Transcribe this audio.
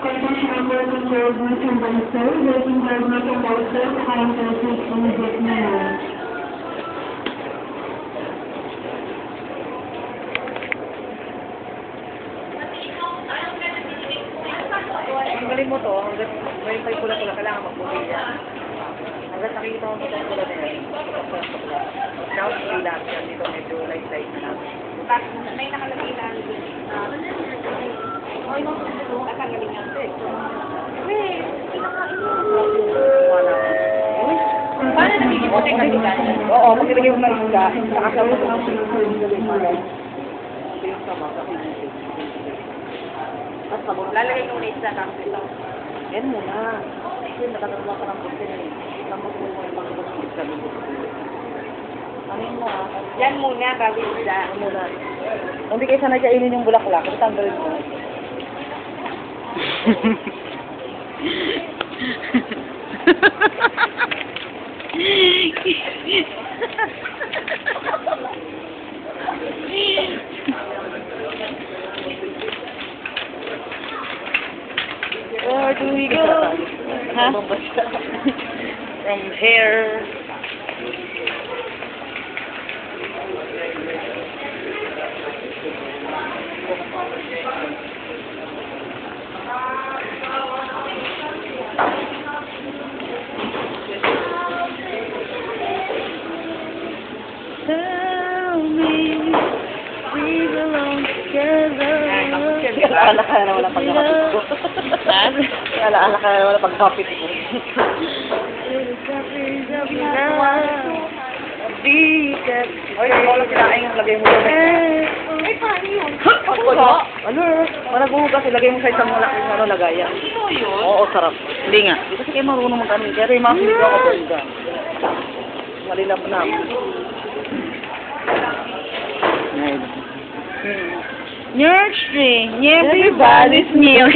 Conditional control condenser, working plasma condenser, high voltage immediate manner. Ang galing mo to, hanggang may pula-pula, kailangan magpulit yan. Hanggang nakikita mo itong pula na yan, now, lang yan, dito medyo light-light na lang. May nakalagay na o yung mga tatanggalin niya. Paano nagiging technical? Oo, pag ilagay mo na isda, saka sa mo ng pinag-ilagay. Ito yung sama, sa pinag-ilagay. Lalagay ko na isa tapos ito. Yan muna. Kasi nakatagla ka ng putin eh. Tapos mo yung pag-ibig sa lubos. Ano yun mo ah? Yan muna bago isa. Ano muna? Kung di kayo sanay kainin yung bulaklak, ito tanggalin mo. Where do we go? Huh? From here. Tell me we belong together. Alaala ka na wala pagkakapit ko. Alaala ka na wala pagkakapit ko. Oy, wala sila ay lagay mo doon. Ay, paano yun? Ano? Wala buhugas, ilagay mo sa isang malaking lagayan. Ano yun? Oo, sarap. Hindi nga. Hindi kasi kayo marunong mag-ano. Kaya rin mga sinigaw ako doon. Malilap na. Nurturing. Everybody's new.